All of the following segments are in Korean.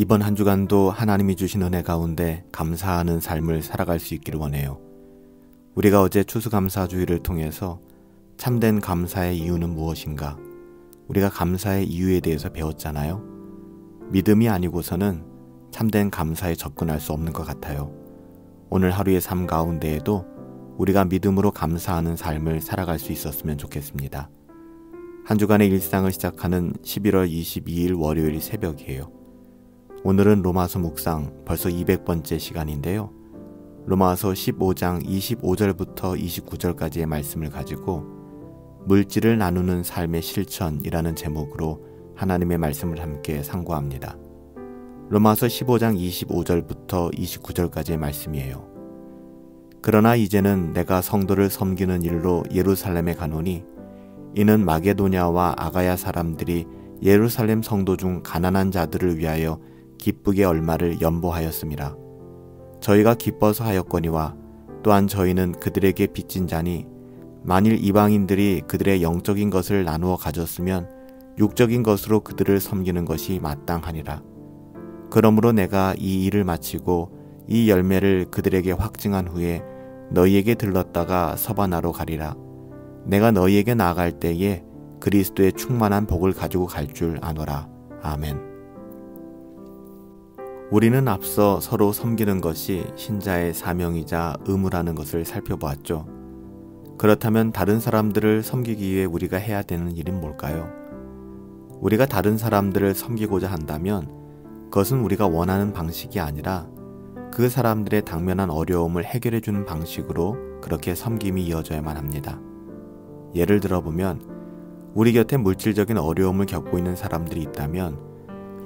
이번 한 주간도 하나님이 주신 은혜 가운데 감사하는 삶을 살아갈 수 있기를 원해요. 우리가 어제 추수감사주의를 통해서 참된 감사의 이유는 무엇인가? 우리가 감사의 이유에 대해서 배웠잖아요. 믿음이 아니고서는 참된 감사에 접근할 수 없는 것 같아요. 오늘 하루의 삶 가운데에도 우리가 믿음으로 감사하는 삶을 살아갈 수 있었으면 좋겠습니다. 한 주간의 일상을 시작하는 11월 22일 월요일 새벽이에요. 오늘은 로마서 묵상 벌써 200번째 시간인데요. 로마서 15장 25절부터 29절까지의 말씀을 가지고 물질을 나누는 삶의 실천이라는 제목으로 하나님의 말씀을 함께 상고합니다. 로마서 15장 25절부터 29절까지의 말씀이에요. 그러나 이제는 내가 성도를 섬기는 일로 예루살렘에 가노니 이는 마게도냐와 아가야 사람들이 예루살렘 성도 중 가난한 자들을 위하여 기쁘게 얼마를 연보하였음이라. 저희가 기뻐서 하였거니와 또한 저희는 그들에게 빚진 자니 만일 이방인들이 그들의 영적인 것을 나누어 가졌으면 육적인 것으로 그들을 섬기는 것이 마땅하니라. 그러므로 내가 이 일을 마치고 이 열매를 그들에게 확증한 후에 너희에게 들렀다가 서바나로 가리라. 내가 너희에게 나아갈 때에 그리스도의 충만한 복을 가지고 갈 줄 아노라. 아멘. 우리는 앞서 서로 섬기는 것이 신자의 사명이자 의무라는 것을 살펴보았죠. 그렇다면 다른 사람들을 섬기기 위해 우리가 해야 되는 일은 뭘까요? 우리가 다른 사람들을 섬기고자 한다면 그것은 우리가 원하는 방식이 아니라 그 사람들의 당면한 어려움을 해결해 주는 방식으로 그렇게 섬김이 이어져야만 합니다. 예를 들어보면 우리 곁에 물질적인 어려움을 겪고 있는 사람들이 있다면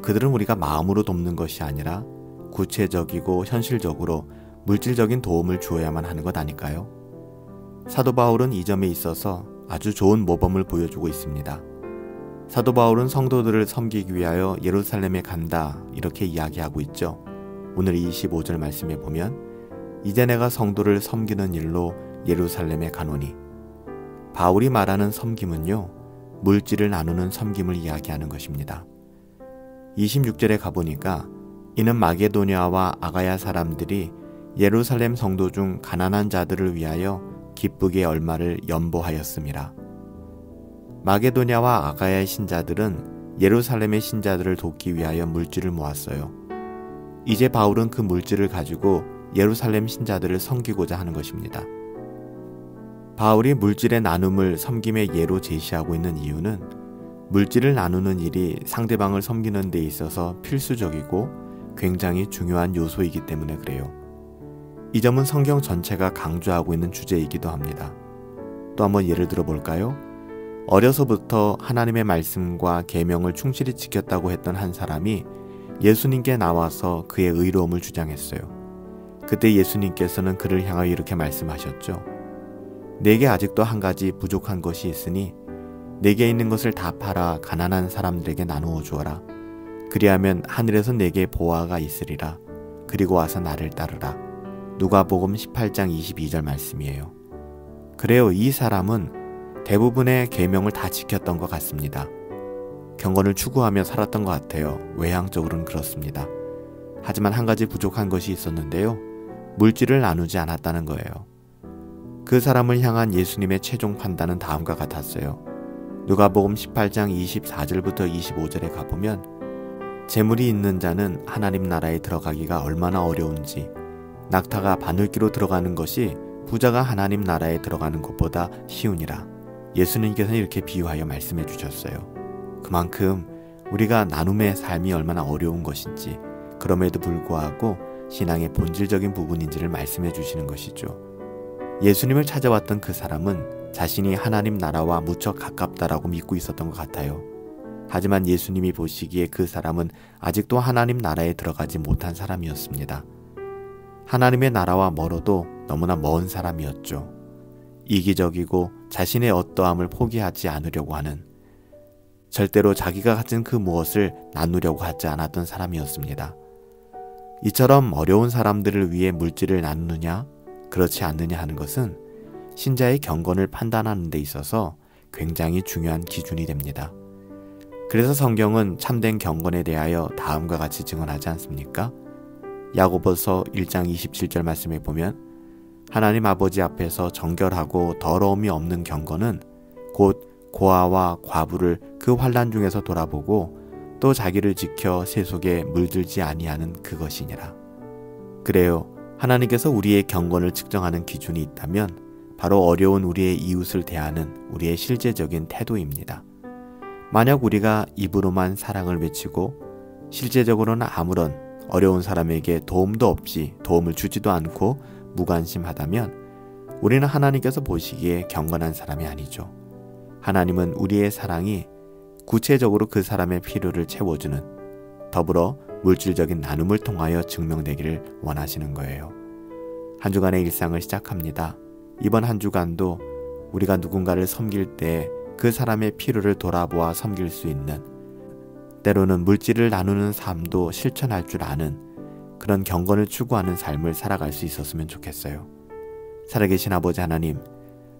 그들은 우리가 마음으로 돕는 것이 아니라 구체적이고 현실적으로 물질적인 도움을 주어야만 하는 것 아닐까요? 사도 바울은 이 점에 있어서 아주 좋은 모범을 보여주고 있습니다. 사도 바울은 성도들을 섬기기 위하여 예루살렘에 간다 이렇게 이야기하고 있죠. 오늘 25절 말씀에 보면 이제 내가 성도를 섬기는 일로 예루살렘에 가노니 바울이 말하는 섬김은요 물질을 나누는 섬김을 이야기하는 것입니다. 26절에 가보니까 이는 마게도냐와 아가야 사람들이 예루살렘 성도 중 가난한 자들을 위하여 기쁘게 얼마를 연보하였음이라. 마게도냐와 아가야의 신자들은 예루살렘의 신자들을 돕기 위하여 물질을 모았어요. 이제 바울은 그 물질을 가지고 예루살렘 신자들을 섬기고자 하는 것입니다. 바울이 물질의 나눔을 섬김의 예로 제시하고 있는 이유는 물질을 나누는 일이 상대방을 섬기는 데 있어서 필수적이고 굉장히 중요한 요소이기 때문에 그래요. 이 점은 성경 전체가 강조하고 있는 주제이기도 합니다. 또 한번 예를 들어 볼까요? 어려서부터 하나님의 말씀과 계명을 충실히 지켰다고 했던 한 사람이 예수님께 나와서 그의 의로움을 주장했어요. 그때 예수님께서는 그를 향하여 이렇게 말씀하셨죠. 내게 아직도 한 가지 부족한 것이 있으니 내게 있는 것을 다 팔아 가난한 사람들에게 나누어 주어라. 그리하면 하늘에서 내게 보화가 있으리라. 그리고 와서 나를 따르라. 누가복음 18장 22절 말씀이에요. 그래요, 이 사람은 대부분의 계명을 다 지켰던 것 같습니다. 경건을 추구하며 살았던 것 같아요. 외향적으로는 그렇습니다. 하지만 한 가지 부족한 것이 있었는데요. 물질을 나누지 않았다는 거예요. 그 사람을 향한 예수님의 최종 판단은 다음과 같았어요. 누가복음 18장 24절부터 25절에 가보면 재물이 있는 자는 하나님 나라에 들어가기가 얼마나 어려운지 낙타가 바늘기로 들어가는 것이 부자가 하나님 나라에 들어가는 것보다 쉬우니라. 예수님께서는 이렇게 비유하여 말씀해 주셨어요. 그만큼 우리가 나눔의 삶이 얼마나 어려운 것인지 그럼에도 불구하고 신앙의 본질적인 부분인지를 말씀해 주시는 것이죠. 예수님을 찾아왔던 그 사람은 자신이 하나님 나라와 무척 가깝다라고 믿고 있었던 것 같아요. 하지만 예수님이 보시기에 그 사람은 아직도 하나님 나라에 들어가지 못한 사람이었습니다. 하나님의 나라와 멀어도 너무나 먼 사람이었죠. 이기적이고 자신의 어떠함을 포기하지 않으려고 하는, 절대로 자기가 가진 그 무엇을 나누려고 하지 않았던 사람이었습니다. 이처럼 어려운 사람들을 위해 물질을 나누느냐 그렇지 않느냐 하는 것은 신자의 경건을 판단하는 데 있어서 굉장히 중요한 기준이 됩니다. 그래서 성경은 참된 경건에 대하여 다음과 같이 증언하지 않습니까? 야고보서 1장 27절 말씀에 보면 하나님 아버지 앞에서 정결하고 더러움이 없는 경건은 곧 고아와 과부를 그 환난 중에서 돌아보고 또 자기를 지켜 세속에 물들지 아니하는 그것이니라. 그래요. 하나님께서 우리의 경건을 측정하는 기준이 있다면 바로 어려운 우리의 이웃을 대하는 우리의 실제적인 태도입니다. 만약 우리가 입으로만 사랑을 외치고 실제적으로는 아무런 어려운 사람에게 도움도 없이 도움을 주지도 않고 무관심하다면 우리는 하나님께서 보시기에 경건한 사람이 아니죠. 하나님은 우리의 사랑이 구체적으로 그 사람의 필요를 채워주는 더불어 물질적인 나눔을 통하여 증명되기를 원하시는 거예요. 한 주간의 일상을 시작합니다. 이번 한 주간도 우리가 누군가를 섬길 때 그 사람의 필요를 돌아보아 섬길 수 있는, 때로는 물질을 나누는 삶도 실천할 줄 아는 그런 경건을 추구하는 삶을 살아갈 수 있었으면 좋겠어요. 살아계신 아버지 하나님,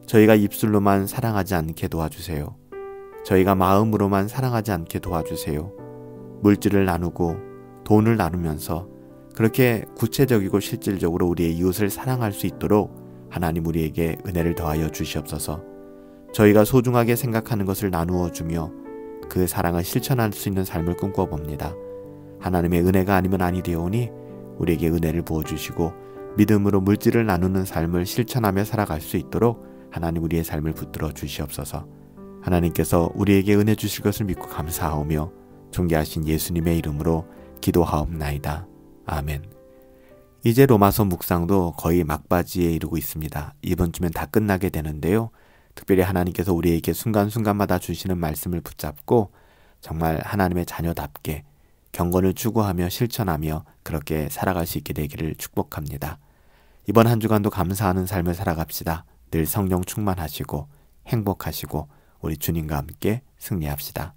저희가 입술로만 사랑하지 않게 도와주세요. 저희가 마음으로만 사랑하지 않게 도와주세요. 물질을 나누고 돈을 나누면서 그렇게 구체적이고 실질적으로 우리의 이웃을 사랑할 수 있도록 하나님 우리에게 은혜를 더하여 주시옵소서. 저희가 소중하게 생각하는 것을 나누어 주며 그 사랑을 실천할 수 있는 삶을 꿈꿔봅니다. 하나님의 은혜가 아니면 아니 되오니 우리에게 은혜를 부어주시고 믿음으로 물질을 나누는 삶을 실천하며 살아갈 수 있도록 하나님 우리의 삶을 붙들어 주시옵소서. 하나님께서 우리에게 은혜 주실 것을 믿고 감사하오며 존귀하신 예수님의 이름으로 기도하옵나이다. 아멘. 이제 로마서 묵상도 거의 막바지에 이르고 있습니다. 이번 주면 다 끝나게 되는데요. 특별히 하나님께서 우리에게 순간순간마다 주시는 말씀을 붙잡고 정말 하나님의 자녀답게 경건을 추구하며 실천하며 그렇게 살아갈 수 있게 되기를 축복합니다. 이번 한 주간도 감사하는 삶을 살아갑시다. 늘 성령 충만하시고 행복하시고 우리 주님과 함께 승리합시다.